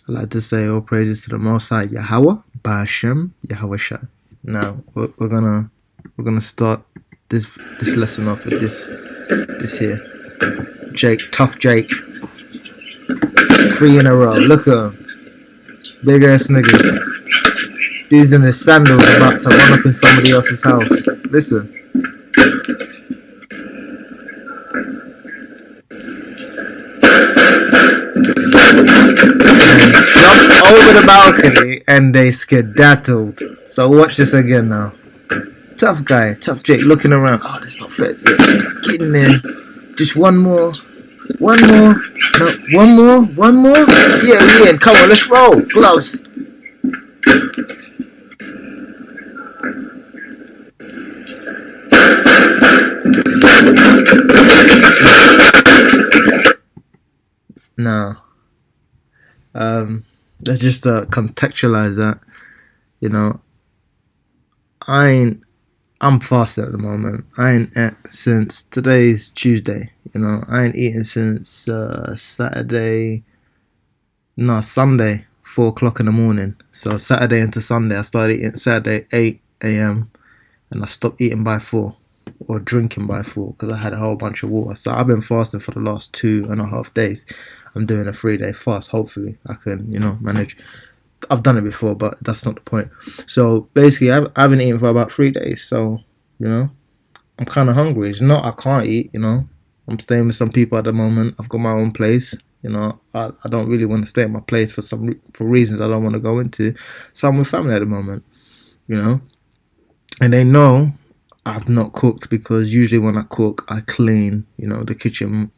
I like to say all praises to the Most High Yahweh, Ba'ashem, Yahweh Shai. Now we're gonna start this lesson off with this here. Jake, tough Jake, 3 in a row. Look at him, big ass niggas. Dude's in his sandals about to run up in somebody else's house. Listen. Jumped over the balcony and they skedaddled. So watch this again now. Tough guy, tough Jake, looking around. Oh, that's not fair. Get in there. Just one more. One more. No, one more. One more. Yeah, we in. Come on, let's roll. Gloves. No. Let's just contextualize that. You know, I'm fasting at the moment. I ain't ate since today's Tuesday. You know, I ain't eaten since Sunday, 4 o'clock in the morning. So Saturday into Sunday, I started eating Saturday 8 a.m. and I stopped eating by 4 or drinking by 4 because I had a whole bunch of water. So I've been fasting for the last 2.5 days. I'm doing a 3-day fast. Hopefully I can, manage. I've done it before, but that's not the point. So basically, I haven't eaten for about 3 days. So, I'm kind of hungry. It's not I can't eat, I'm staying with some people at the moment. I've got my own place. I don't really want to stay at my place for reasons I don't want to go into. So I'm with family at the moment, and they know I've not cooked because usually when I cook, I clean, the kitchen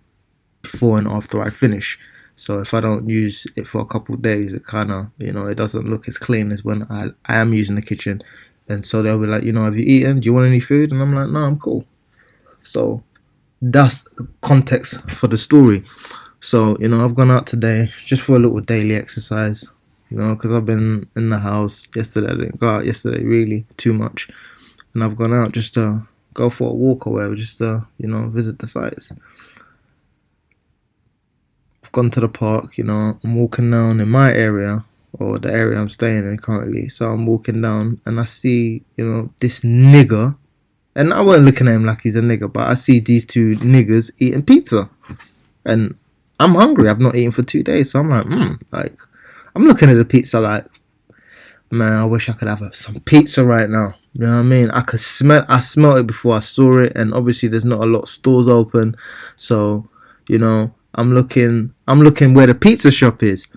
before and after I finish. So if I don't use it for a couple of days, it kind of, it doesn't look as clean as when I am using the kitchen. And so they'll be like, have you eaten? Do you want any food? And I'm like, no, I'm cool. So that's the context for the story. So, I've gone out today just for a little daily exercise, because I've been in the house yesterday. I didn't go out yesterday really too much. And I've gone out just to go for a walk or whatever, just to, visit the sites. Gone to the park, I'm walking down in my area or the area I'm staying in currently. So I'm walking down and I see, this nigger, and I wasn't looking at him like he's a nigger, but I see these two niggers eating pizza, and I'm hungry. I've not eaten for 2 days, so I'm like, I'm looking at the pizza like, man, I wish I could have some pizza right now. You know what I mean? I smelled it before I saw it, and obviously there's not a lot of stores open, so I'm looking where the pizza shop is,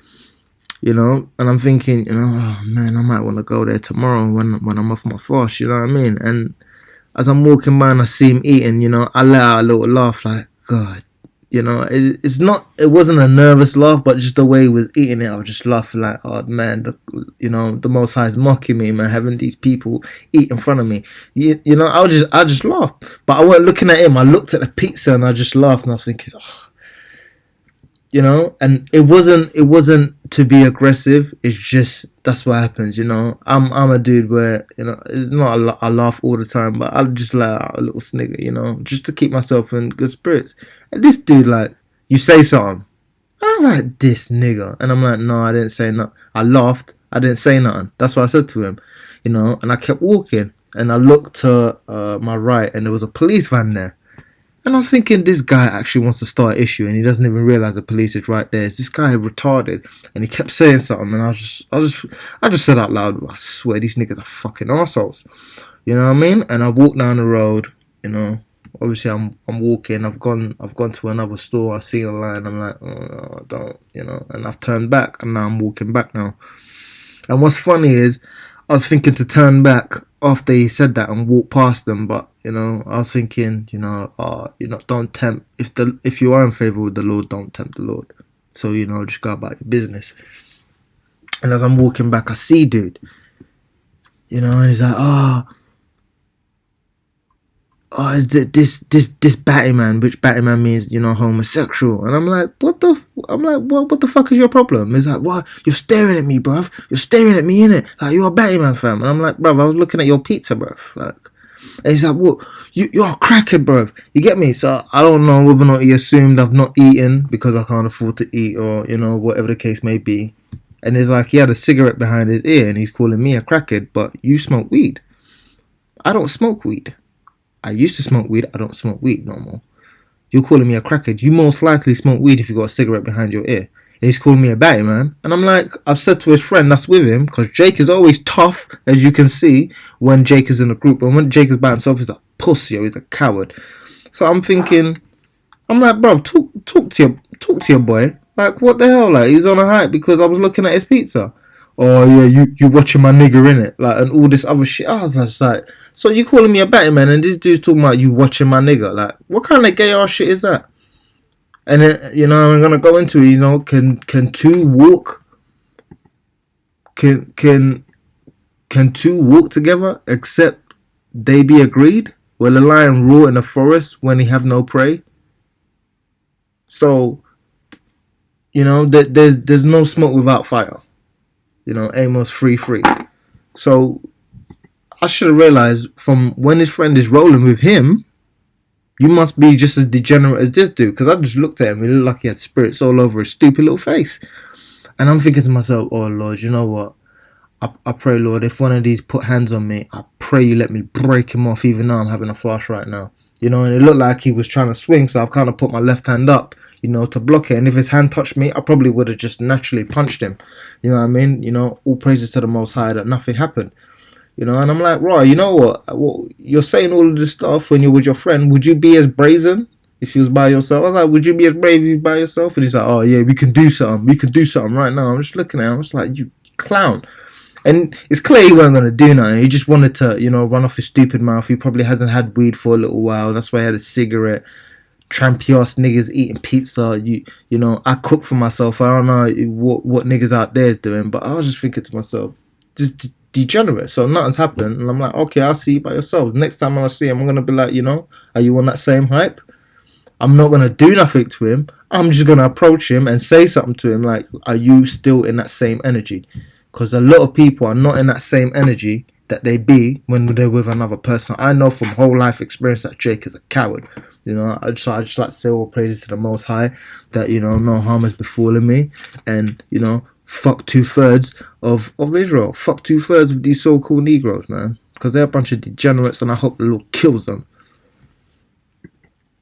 and I'm thinking, oh man, I might want to go there tomorrow when I'm off my fast, you know what I mean? And as I'm walking by and I see him eating, I let out a little laugh like, God, it wasn't a nervous laugh, but just the way he was eating it, I was just laughing like, oh man, the Most High is mocking me, man, having these people eat in front of me. I just laughed, but I wasn't looking at him. I looked at the pizza and I just laughed, and I was thinking, oh. And it wasn't to be aggressive. It's just that's what happens. I'm a dude where it's not I laugh all the time, but I'll just let out a little snigger, just to keep myself in good spirits. And this dude, like, you say something, I was like, this nigger, and I'm like, no, I didn't say nothing. I laughed. I didn't say nothing. That's what I said to him, and I kept walking, and I looked to my right, and there was a police van there. And I was thinking, this guy actually wants to start an issue, and he doesn't even realize the police is right there. Is this guy retarded? And he kept saying something, and I just said out loud, I swear these niggas are fucking assholes. You know what I mean? And I walked down the road. Obviously I'm walking. I've gone to another store. I see a line. I'm like, oh, don't, And I've turned back, and now I'm walking back now. And what's funny is, I was thinking to turn back after he said that and walk past them, but I was thinking, don't tempt. If you are in favor with the Lord, don't tempt the Lord. So just go about your business. And as I'm walking back, I see dude, and he's like, is this batty man, which batty man means homosexual, and I'm like, what the fuck is your problem? He's like, what, you're staring at me, bruv, you're staring at me, innit, like you're a batty man fam. And I'm like, bruv, I was looking at your pizza, bruv, like. And he's like, what, you're a crackhead, bruv, you get me? So I don't know whether or not he assumed I've not eaten because I can't afford to eat, or whatever the case may be. And it's like he had a cigarette behind his ear and he's calling me a crackhead, but you smoke weed. I don't smoke weed. I used to smoke weed. I don't smoke weed no more. You're calling me a crackhead. You most likely smoke weed if you got a cigarette behind your ear. And he's calling me a batty man. And I'm like, I've said to his friend that's with him, because Jake is always tough, as you can see, when Jake is in a group. And when Jake is by himself, he's a pussy or he's a coward. So I'm thinking, I'm like, bro, talk to your boy. Like, what the hell? Like, he's on a hype because I was looking at his pizza. Oh yeah, you watching my nigga in it, like, and all this other shit. I was just like, so you calling me a batty man, and this dude's talking about you watching my nigga? Like, what kind of gay ass shit is that? And then, I'm gonna go into it. Can two walk? Can two walk together except they be agreed? Will a lion roar in the forest when he have no prey? So, there's no smoke without fire. Amos free. So I should have realized from when his friend is rolling with him, you must be just as degenerate as this dude. Because I just looked at him, he looked like he had spirits all over his stupid little face. And I'm thinking to myself, oh Lord, you know what? I pray, Lord, if one of these put hands on me, I pray you let me break him off, even though I'm having a fast right now. And it looked like he was trying to swing, so I've kind of put my left hand up, to block it. And if his hand touched me, I probably would have just naturally punched him. You know what I mean? All praises to the Most High that nothing happened. And I'm like, right, you know what? You're saying all of this stuff when you're with your friend. Would you be as brazen if you was by yourself? I was like, would you be as brave if you was by yourself? And he's like, oh yeah, we can do something. We can do something right now. I'm just looking at him. I'm just like, you clown. And it's clear he wasn't going to do nothing. He just wanted to, run off his stupid mouth. He probably hasn't had weed for a little while. That's why he had a cigarette. Trampy ass niggas eating pizza. I cook for myself. I don't know what niggas out there is doing. But I was just thinking to myself, just degenerate. So nothing's happened. And I'm like, okay, I'll see you by yourself. Next time I see him, I'm going to be like, are you on that same hype? I'm not going to do nothing to him. I'm just going to approach him and say something to him. Like, are you still in that same energy? Because a lot of people are not in that same energy that they be when they're with another person. I know from whole life experience that Jake is a coward. I just like to say all praises to the Most High that, no harm has befallen me. And, fuck 2/3 of Israel. Fuck 2/3 of these so-called Negroes, man. Because they're a bunch of degenerates and I hope the Lord kills them.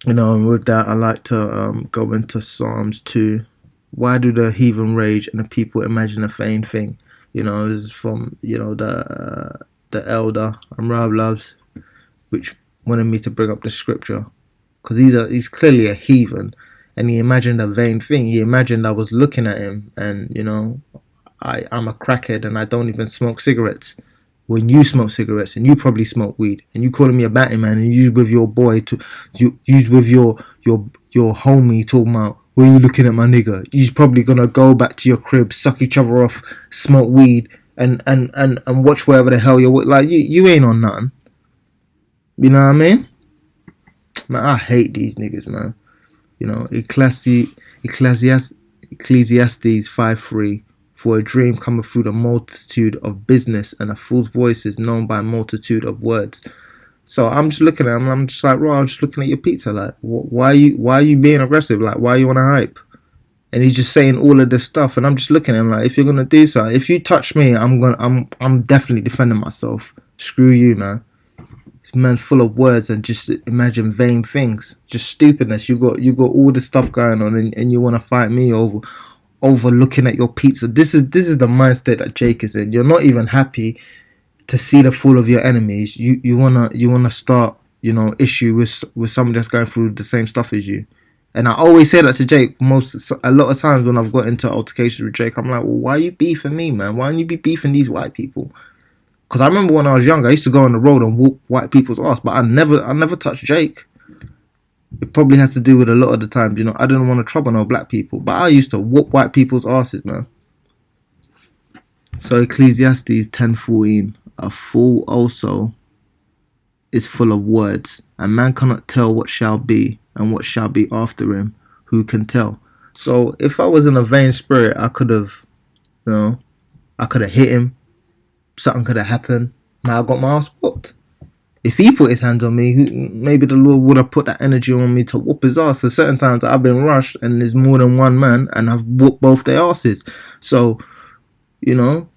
And with that, I like to go into Psalms 2. Why do the heathen rage and the people imagine a vain thing? This is from, the elder Amrav Loves, which wanted me to bring up the scripture. Because he's clearly a heathen. And he imagined a vain thing. He imagined I was looking at him and, I'm a crackhead and I don't even smoke cigarettes. When you smoke cigarettes and you probably smoke weed and you calling me a batty man and you with your boy you with your homie talking about, where you looking at my nigga? You're probably gonna go back to your crib, suck each other off, smoke weed, and watch wherever the hell you're like. You ain't on nothing. You know what I mean? Man, I hate these niggas, man. Ecclesiastes 5:3. For a dream cometh through the multitude of business, and a fool's voice is known by a multitude of words. So I'm just looking at him, and I'm just like, I'm just looking at your pizza, like, why are you being aggressive? Like, why are you on a hype? And he's just saying all of this stuff, and I'm just looking at him like, if you're gonna do something, if you touch me, I'm definitely defending myself. Screw you, man. This man's full of words and just imagine vain things, just stupidness. You got all this stuff going on, and you want to fight me over looking at your pizza. This is the mindset that Jake is in. You're not even happy to see the fall of your enemies. You wanna start issue with somebody that's going through the same stuff as you. And I always say that to Jake. A lot of times when I've got into altercations with Jake, I'm like, well, why are you beefing me, man? Why don't you be beefing these white people? Because I remember when I was younger, I used to go on the road and whoop white people's ass, but I never touched Jake. It probably has to do with a lot of the times, I didn't want to trouble no black people, but I used to whoop white people's asses, man. So Ecclesiastes 10:14, a fool also is full of words, and man cannot tell what shall be and what shall be after him. Who can tell? So if I was in a vain spirit, I could have, hit him. Something could have happened. Now I got my ass whooped. If he put his hands on me, maybe the Lord would have put that energy on me to whoop his ass. There's certain times that I've been rushed and there's more than one man and I've whooped both their asses. So You know,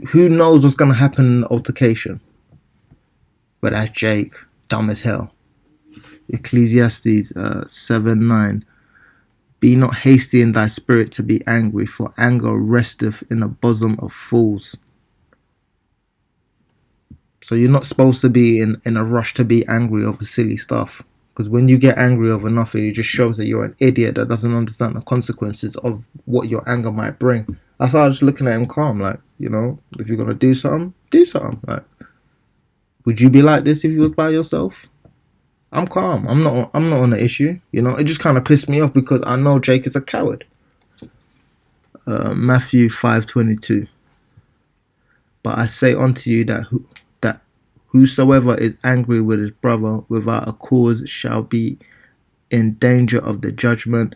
who knows what's gonna happen in the altercation? But that's Jake, dumb as hell. Ecclesiastes 7:9. Be not hasty in thy spirit to be angry, for anger resteth in the bosom of fools. So you're not supposed to be in a rush to be angry over silly stuff. Because when you get angry over nothing, it just shows that you're an idiot that doesn't understand the consequences of what your anger might bring. That's why I was just looking at him calm, like, if you're gonna do something, do something. Like, would you be like this if you was by yourself? I'm calm. I'm not on the issue. It just kind of pissed me off because I know Jake is a coward. Matthew 5:22. But I say unto you that whosoever is angry with his brother without a cause shall be in danger of the judgment,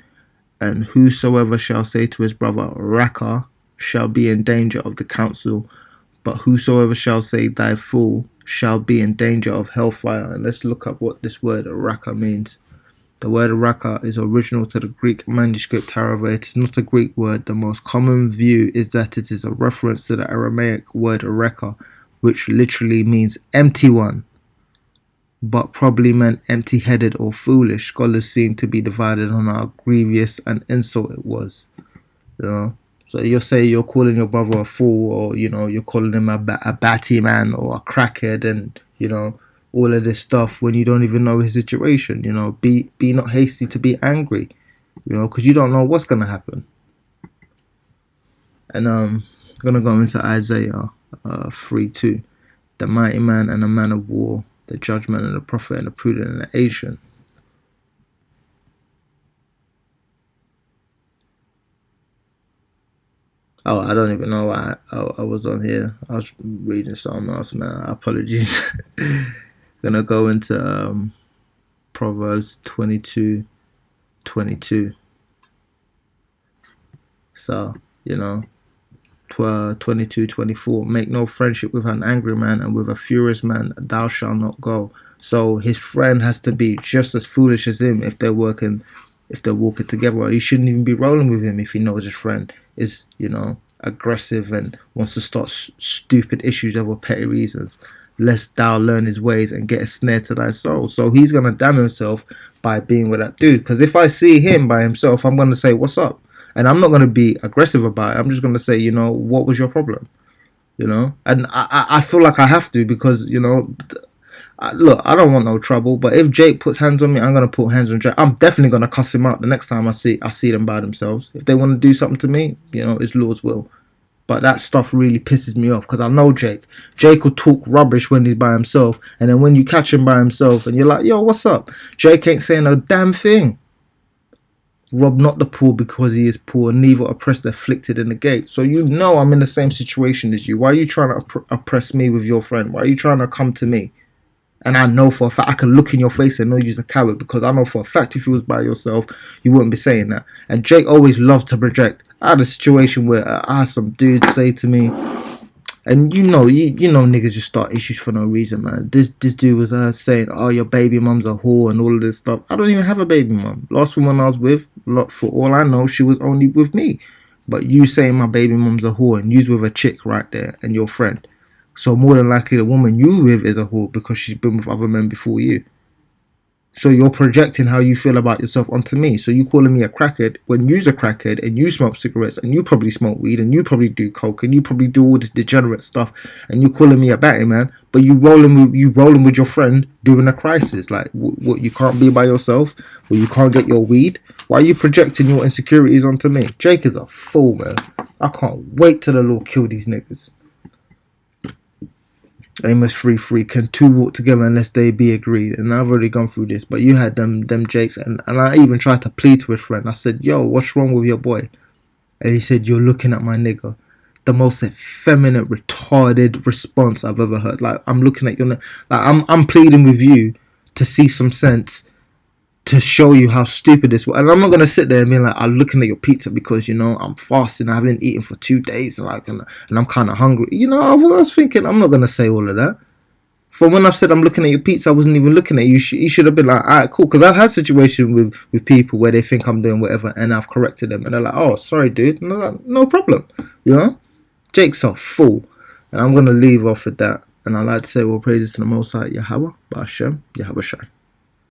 and whosoever shall say to his brother Raka shall be in danger of the council, but whosoever shall say thy fool shall be in danger of hellfire. And let's look up what this word Raka means. The word raka is original to the Greek manuscript, however, it is not a Greek word. The most common view is that it is a reference to the Aramaic word reka, which literally means empty one, but probably meant empty-headed or foolish. Scholars seem to be divided on how grievous an insult it was. So you'll say you're calling your brother a fool, or you're calling him a batty man or a crackhead, and all of this stuff when you don't even know his situation. Be not hasty to be angry, because you don't know what's gonna happen. And I'm gonna go into Isaiah 3:2. The mighty man and the man of war, the judgment and the prophet and the prudent and the ancient. Oh, I don't even know why I was on here. I was reading something else, man. Apologies. Gonna go into Proverbs 22:22. So 22:24. Make no friendship with an angry man, and with a furious man thou shalt not go. So his friend has to be just as foolish as him if they're walking together. He shouldn't even be rolling with him if he knows his friend is aggressive and wants to start stupid issues over petty reasons. Lest thou learn his ways and get a snare to thy soul. So he's gonna damn himself by being with that dude. Because if I see him by himself, I'm gonna say, "What's up?" And I'm not gonna be aggressive about it. I'm just gonna say, what was your problem? And I feel like I have to, because look, I don't want no trouble. But if Jake puts hands on me, I'm gonna put hands on Jake. I'm definitely gonna cuss him out the next time I see them by themselves. If they want to do something to me, it's Lord's will. But that stuff really pisses me off, because I know Jake. Jake will talk rubbish when he's by himself, and then when you catch him by himself and you're like, "Yo, what's up?" Jake ain't saying a damn thing. Rob not the poor because he is poor, neither oppress the afflicted in the gate. So I'm in the same situation as you. Why are you trying to oppress me with your friend? Why are you trying to come to me? And I know for a fact, I can look in your face and know you're a coward, because I know for a fact if you was by yourself, you wouldn't be saying that. And Jake always loves to project. I had a situation where I had some dude say to me, and niggas just start issues for no reason, man. This dude was saying, "Oh, your baby mum's a whore," and all of this stuff. I don't even have a baby mum. Last woman I was with, for all I know, she was only with me. But you saying my baby mum's a whore, and you's with a chick right there, and your friend. So more than likely the woman you with is a whore, because she's been with other men before you. So you're projecting how you feel about yourself onto me. So you calling me a crackhead when you's a crackhead, and you smoke cigarettes, and you probably smoke weed, and you probably do coke, and you probably do all this degenerate stuff, and you calling me a batty man, but you rolling with your friend during a crisis. Like, what, you can't be by yourself, or you can't get your weed? Why are you projecting your insecurities onto me? Jake is a fool, man. I can't wait till the Lord kill these niggas. Amos 3:3. Can two walk together unless they be agreed? And I've already gone through this, but you had them Jakes, and I even tried to plead to his friend. I said, "Yo, what's wrong with your boy?" And he said, "You're looking at my nigga." The most effeminate, retarded response I've ever heard. Like, I'm looking at your like, I'm pleading with you to see some sense, to show you how stupid this was. And I'm not gonna sit there and be like, "I'm looking at your pizza because I'm fasting. I haven't eaten for 2 days, and I'm kind of hungry." I was thinking, I'm not gonna say all of that. For when I've said I'm looking at your pizza, I wasn't even looking at you. You should have been like, "Alright, cool." Because I've had situations with people where they think I'm doing whatever, and I've corrected them, and they're like, "Oh, sorry, dude." And I'm like, "No problem," Jake's a fool. And I'm going to leave off with that. And I like to say, well, praises to the Most High, Yahweh, Ba'ashem, Yahweh Shai.